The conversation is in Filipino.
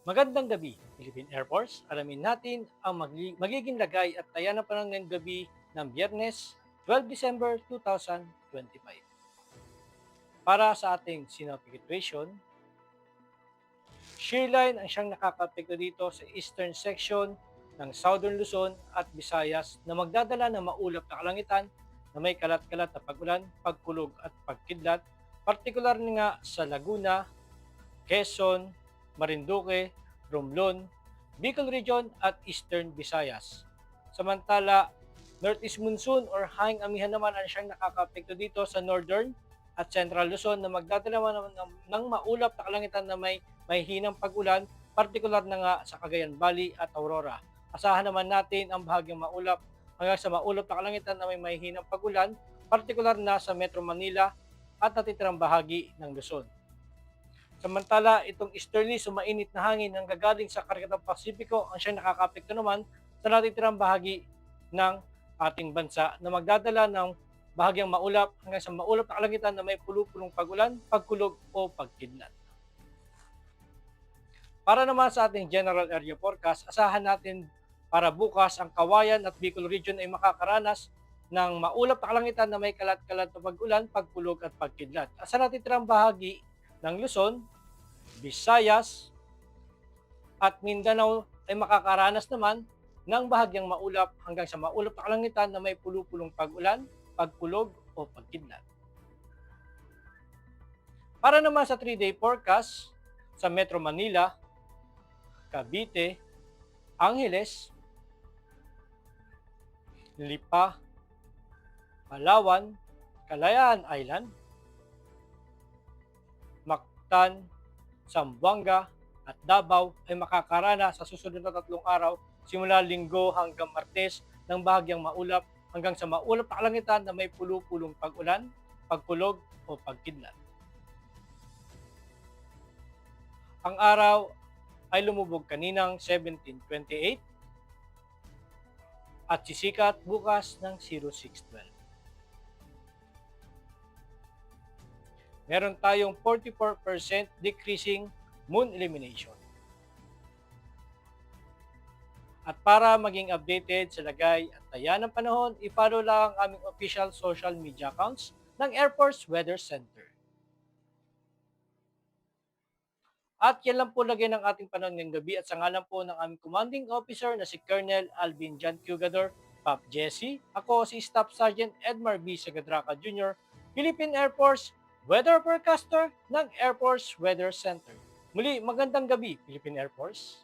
Magandang gabi, Philippine Air Force. Alamin natin ang magiging lagay at taya ng panahon ngayong gabi ng Biyernes, 12 December 2025. Para sa ating synoptic situation, shear line ang siyang nakakapekto dito sa eastern section ng Southern Luzon at Visayas na magdadala ng maulap na kalangitan na may kalat-kalat na pag-ulan, pagkulog at pagkidlat, partikular nga sa Laguna, Quezon, Marinduque, Romblon, Bicol Region at Eastern Visayas. Samantala, Northeast Monsoon or hanging amihan naman ang siyang nakakapekto dito sa Northern at Central Luzon na magdadala naman ng maulap na kalangitan na may hinang pag-ulan, partikular na nga sa Cagayan Valley at Aurora. Asahan naman natin ang bahagyang maulap hanggang sa maulap na kalangitan na may hinang pag-ulan, partikular na sa Metro Manila at natitirang bahagi ng Luzon. Samantala, itong easterly sumainit na hangin ang gagaling sa Karagatan Pasipiko ang siyang nakakapekto naman sa natitirang bahagi ng ating bansa na magdadala ng bahagyang maulap hanggang sa maulap na kalangitan na may pulupulong pag-ulan, pagkulog o pagkidlat. Para naman sa ating general area forecast, asahan natin para bukas ang Kawayan at Bicol Region ay makakaranas ng maulap na kalangitan na may kalat-kalat na pag-ulan, pagkulog at pagkidlat. At sa natitirang bahagi ng Luzon, Visayas at Mindanao ay makakaranas naman ng bahagyang maulap hanggang sa maulap na kalangitan na may pulupulong pag-ulan, pagkulog o pagkidlat. Para naman sa 3-day forecast sa Metro Manila, Cavite, Angeles, Lipa, Palawan, Kalayaan Island, Mactan, Zamboanga at Davao ay makakarana sa susunod na 3 araw simula Linggo hanggang Martes ng bahagyang maulap hanggang sa maulap na kalangitan na may pulupulong pag-ulan, pagkulog o pagkidlat. Ang araw ay lumubog kaninang 17:28 at sisikat bukas ng 06:12. Meron tayong 44% decreasing moon illumination. At para maging updated sa lagay at taya ng panahon, i-follow lang ang aming official social media accounts ng Air Force Weather Center. At yan lang po lagay ng ating panahon ngayong gabi at sa ngalan po ng aming commanding officer na si Colonel Alvin Jan Cugador, Pop Jesse, ako si Staff Sergeant Edmar B. Sagadraca Jr., Philippine Air Force Weather Forecaster ng Air Force Weather Center. Muli, magandang gabi, Philippine Air Force.